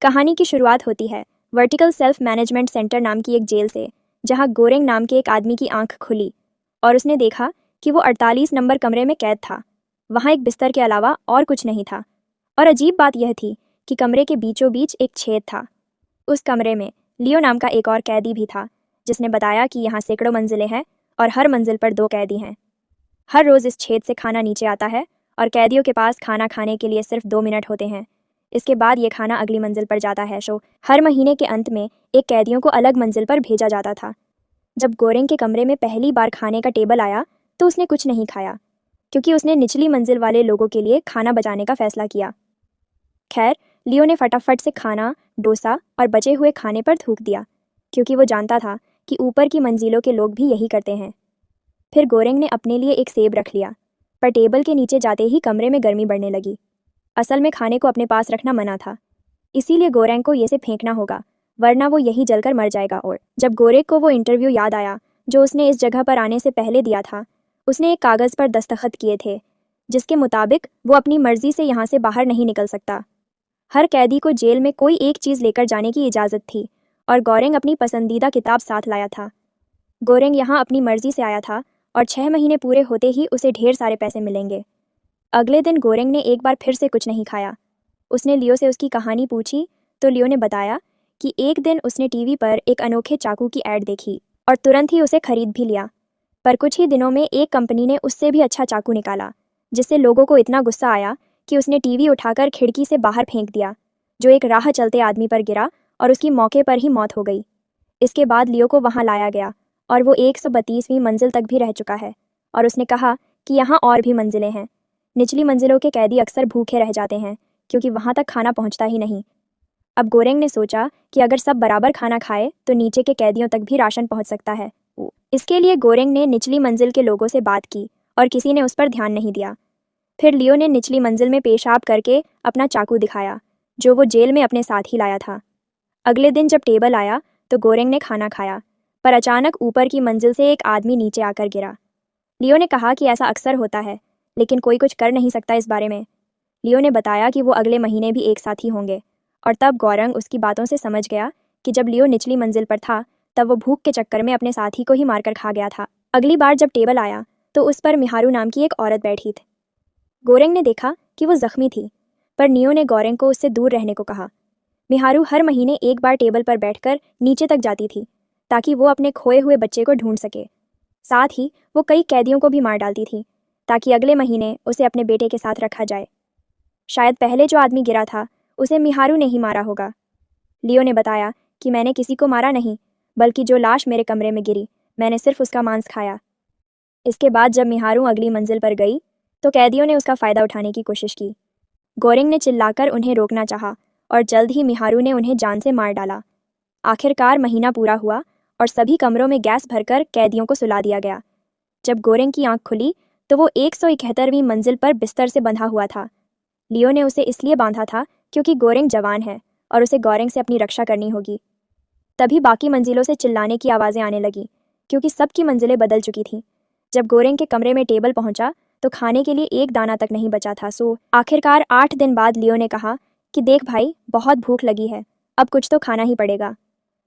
कहानी की शुरुआत होती है वर्टिकल सेल्फ मैनेजमेंट सेंटर नाम की एक जेल से, जहां गोरेंग नाम के एक आदमी की आंख खुली और उसने देखा कि वो 48 नंबर कमरे में कैद था। वहां एक बिस्तर के अलावा और कुछ नहीं था। और अजीब बात यह थी कि कमरे के बीचों बीच एक छेद था। उस कमरे में लियो नाम का एक और कैदी भी था, जिसने बताया कि यहाँ सैकड़ों मंजिलें हैं और हर मंजिल पर 2 कैदी हैं। हर रोज़ इस छेद से खाना नीचे आता है और कैदियों के पास खाना खाने के लिए सिर्फ 2 मिनट होते हैं। इसके बाद ये खाना अगली मंजिल पर जाता है। हर महीने के अंत में एक कैदियों को अलग मंजिल पर भेजा जाता था। जब गोरेंग के कमरे में पहली बार खाने का टेबल आया तो उसने कुछ नहीं खाया, क्योंकि उसने निचली मंजिल वाले लोगों के लिए खाना बचाने का फैसला किया। खैर, लियो ने फटाफट से खाना, डोसा और बचे हुए खाने पर थूक दिया, क्योंकि वो जानता था कि ऊपर की मंजिलों के लोग भी यही करते हैं। फिर गोरेंग ने अपने लिए एक सेब रख लिया, पर टेबल के नीचे जाते ही कमरे में गर्मी बढ़ने लगी। असल में खाने को अपने पास रखना मना था, इसीलिए गोरेंग को ये से फेंकना होगा, वरना वो यही जलकर मर जाएगा। और जब गोरेंग को वो इंटरव्यू याद आया जो उसने इस जगह पर आने से पहले दिया था, उसने एक कागज़ पर दस्तखत किए थे, जिसके मुताबिक वो अपनी मर्जी से यहाँ से बाहर नहीं निकल सकता। हर कैदी को जेल में कोई एक चीज़ लेकर जाने की इजाज़त थी, और गोरेंग अपनी पसंदीदा किताब साथ लाया था। गोरेंग यहाँ अपनी मर्जी से आया था और 6 महीने पूरे होते ही उसे ढेर सारे पैसे मिलेंगे। अगले दिन गोरेंग ने एक बार फिर से कुछ नहीं खाया। उसने लियो से उसकी कहानी पूछी तो लियो ने बताया कि एक दिन उसने टीवी पर एक अनोखे चाकू की ऐड देखी और तुरंत ही उसे खरीद भी लिया। पर कुछ ही दिनों में एक कंपनी ने उससे भी अच्छा चाकू निकाला, जिससे लोगों को इतना गुस्सा आया कि उसने टीवी उठाकर खिड़की से बाहर फेंक दिया, जो एक राह चलते आदमी पर गिरा और उसकी मौके पर ही मौत हो गई। इसके बाद लियो को वहाँ लाया गया और वो 132वीं मंजिल तक भी रह चुका है, और उसने कहा कि यहाँ और भी मंजिलें हैं। निचली मंजिलों के कैदी अक्सर भूखे रह जाते हैं, क्योंकि वहाँ तक खाना पहुँचता ही नहीं। अब गोरेंग ने सोचा कि अगर सब बराबर खाना खाए तो नीचे के कैदियों तक भी राशन पहुँच सकता है। इसके लिए गोरेंग ने निचली मंजिल के लोगों से बात की और किसी ने उस पर ध्यान नहीं दिया। फिर लियो ने निचली मंजिल में पेशाब करके अपना चाकू दिखाया, जो वो जेल में अपने साथ ही लाया था। अगले दिन जब टेबल आया तो गोरेंग ने खाना खाया, पर अचानक ऊपर की मंजिल से एक आदमी नीचे आकर गिरा। लियो ने कहा कि ऐसा अक्सर होता है, लेकिन कोई कुछ कर नहीं सकता इस बारे में। लियो ने बताया कि वो अगले महीने भी एक साथ ही होंगे, और तब गोरेंग उसकी बातों से समझ गया कि जब लियो निचली मंजिल पर था तब वो भूख के चक्कर में अपने साथी को ही मारकर खा गया था। अगली बार जब टेबल आया तो उस पर मिहारू नाम की एक औरत बैठी थी। गोरेंग ने देखा कि वो जख्मी थी, पर लियो ने गोरेंग को उससे दूर रहने को कहा। मिहारू हर महीने एक बार टेबल पर बैठकर नीचे तक जाती थी, ताकि वो अपने खोए हुए बच्चे को ढूंढ सके। साथ ही वो कई कैदियों को भी मार डालती थी, ताकि अगले महीने उसे अपने बेटे के साथ रखा जाए। शायद पहले जो आदमी गिरा था उसे मिहारू ने ही मारा होगा। लियो ने बताया कि मैंने किसी को मारा नहीं, बल्कि जो लाश मेरे कमरे में गिरी, मैंने सिर्फ उसका मांस खाया। इसके बाद जब मिहारू अगली मंजिल पर गई तो कैदियों ने उसका फ़ायदा उठाने की कोशिश की। गोरेंग ने चिल्लाकर उन्हें रोकना चाहा, और जल्द ही मिहारू ने उन्हें जान से मार डाला। आखिरकार महीना पूरा हुआ और सभी कमरों में गैस भरकर कैदियों को सुला दिया गया। जब गोरेंग की आंख खुली तो वो 171वीं मंजिल पर बिस्तर से बंधा हुआ था। लियो ने उसे इसलिए बांधा था क्योंकि गोरेंग जवान है और उसे गोरेंग से अपनी रक्षा करनी होगी। तभी बाकी मंजिलों से चिल्लाने की आवाज़ें आने लगी, क्योंकि सबकी मंजिलें बदल चुकी थीं। जब गोरेंग के कमरे में टेबल पहुंचा तो खाने के लिए एक दाना तक नहीं बचा था। आखिरकार 8 दिन बाद लियो ने कहा कि देख भाई, बहुत भूख लगी है, अब कुछ तो खाना ही पड़ेगा।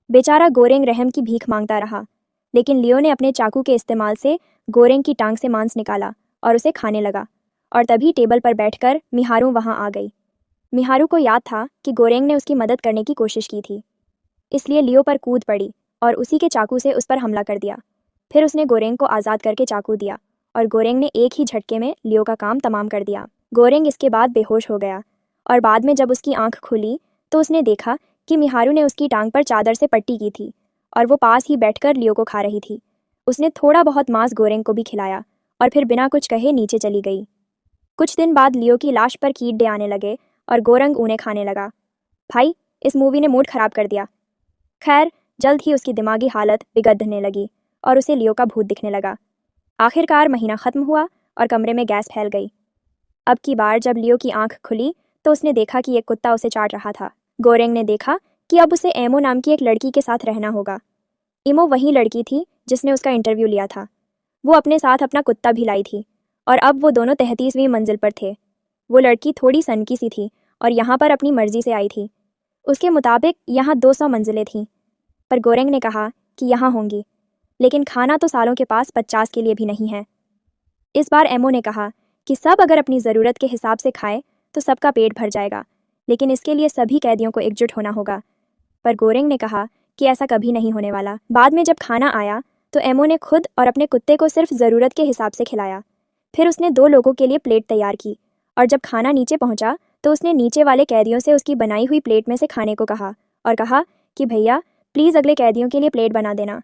बेचारा गोरेंग रहम की भीख मांगता रहा, लेकिन लियो ने अपने चाकू के इस्तेमाल से गोरेंग की टांग से मांस निकाला और उसे खाने लगा। और तभी टेबल पर बैठकर मिहारू वहां आ गई। मिहारू को याद था कि गोरेंग ने उसकी मदद करने की कोशिश की थी, इसलिए लियो पर कूद पड़ी और उसी के चाकू से उस पर हमला कर दिया। फिर उसने गोरेंग को आज़ाद करके चाकू दिया और गोरेंग ने एक ही झटके में लियो का काम तमाम कर दिया। गोरेंग इसके बाद बेहोश हो गया, और बाद में जब उसकी आंख खुली तो उसने देखा कि मिहारू ने उसकी टांग पर चादर से पट्टी की थी और वो पास ही बैठकर लियो को खा रही थी। उसने थोड़ा बहुत मांस गोरेंग को भी खिलाया और फिर बिना कुछ कहे नीचे चली गई। कुछ दिन बाद लियो की लाश पर कीड़े आने लगे और गोरेंग उन्हें खाने लगा। भाई, इस मूवी ने मूड खराब कर दिया। खैर, जल्द ही उसकी दिमागी हालत बिगड़ने लगी और उसे लियो का भूत दिखने लगा। आखिरकार महीना ख़त्म हुआ और कमरे में गैस फैल गई। अब की बार जब लियो की आंख खुली तो उसने देखा कि एक कुत्ता उसे चाट रहा था। गोरेंग ने देखा कि अब उसे एमो नाम की एक लड़की के साथ रहना होगा। इमो वही लड़की थी जिसने उसका इंटरव्यू लिया था। वो अपने साथ अपना कुत्ता भी लाई थी, और अब वो दोनों 33वीं मंजिल पर थे। वो लड़की थोड़ी सनकी सी थी और यहाँ पर अपनी मर्जी से आई थी। उसके मुताबिक यहाँ 200 मंजिलें थीं, पर गोरेंग ने कहा कि यहाँ होंगी, लेकिन खाना तो सालों के पास 50 के लिए भी नहीं है। इस बार एमओ ने कहा कि सब अगर अपनी ज़रूरत के हिसाब से खाए तो सबका पेट भर जाएगा, लेकिन इसके लिए सभी कैदियों को एकजुट होना होगा। पर गोरेंग ने कहा कि ऐसा कभी नहीं होने वाला। बाद में जब खाना आया तो एमओ ने खुद और अपने कुत्ते को सिर्फ ज़रूरत के हिसाब से खिलाया। फिर उसने 2 लोगों के लिए प्लेट तैयार की और जब खाना नीचे पहुंचा तो उसने नीचे वाले कैदियों से उसकी बनाई हुई प्लेट में से खाने को कहा और कहा कि भैया प्लीज़ अगले कैदियों के लिए प्लेट बना देना।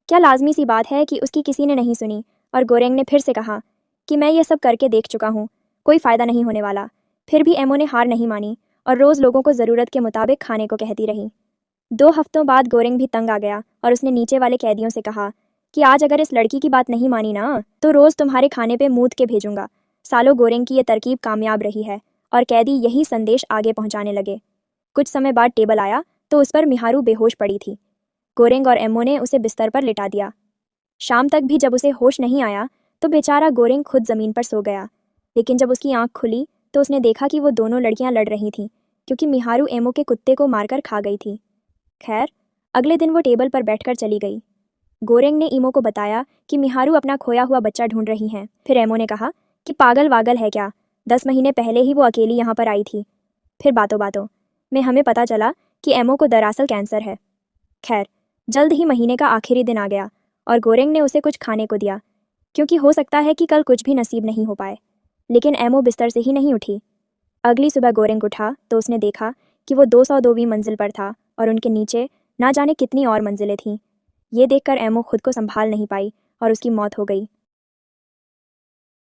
क्या लाजमी सी बात है कि उसकी किसी ने नहीं सुनी और गोरेंग ने फिर से कहा कि मैं ये सब करके देख चुका हूँ, कोई फ़ायदा नहीं होने वाला। फिर भी एमओ ने हार नहीं मानी और रोज़ लोगों को ज़रूरत के मुताबिक खाने को कहती रही। 2 हफ्तों बाद गोरेंग भी तंग आ गया और उसने नीचे वाले कैदियों से कहा कि आज अगर इस लड़की की बात नहीं मानी ना तो रोज़ तुम्हारे खाने पे मूत के भेजूंगा। सालों गोरेंग की ये तरकीब कामयाब रही है और कैदी यही संदेश आगे पहुंचाने लगे। कुछ समय बाद टेबल आया तो उस पर मिहारू बेहोश पड़ी थी। गोरेंग और एमओ ने उसे बिस्तर पर लिटा दिया। शाम तक भी जब उसे होश नहीं आया तो बेचारा गोरेंग खुद ज़मीन पर सो गया, लेकिन जब उसकी आंख खुली तो उसने देखा कि वो दोनों लड़कियां लड़ रही थीं, क्योंकि मिहारू एमओ के कुत्ते को मारकर खा गई थी। खैर, अगले दिन वो टेबल पर बैठकर चली गई। गोरेंग ने ईमो को बताया कि मिहारू अपना खोया हुआ बच्चा ढूंढ रही हैं। फिर एमो ने कहा कि पागल वागल है क्या, 10 महीने पहले ही वो अकेली यहाँ पर आई थी। फिर बातों बातों में हमें पता चला कि एमो को दरअसल कैंसर है। खैर, जल्द ही महीने का आखिरी दिन आ गया और गोरेंग ने उसे कुछ खाने को दिया, क्योंकि हो सकता है कि कल कुछ भी नसीब नहीं हो पाए। लेकिन एमो बिस्तर से ही नहीं उठी। अगली सुबह गोरेंग उठा तो उसने देखा कि वो 202वीं मंजिल पर था और उनके नीचे ना जाने कितनी और मंजिलें थीं। ये देखकर एमो खुद को संभाल नहीं पाई और उसकी मौत हो गई।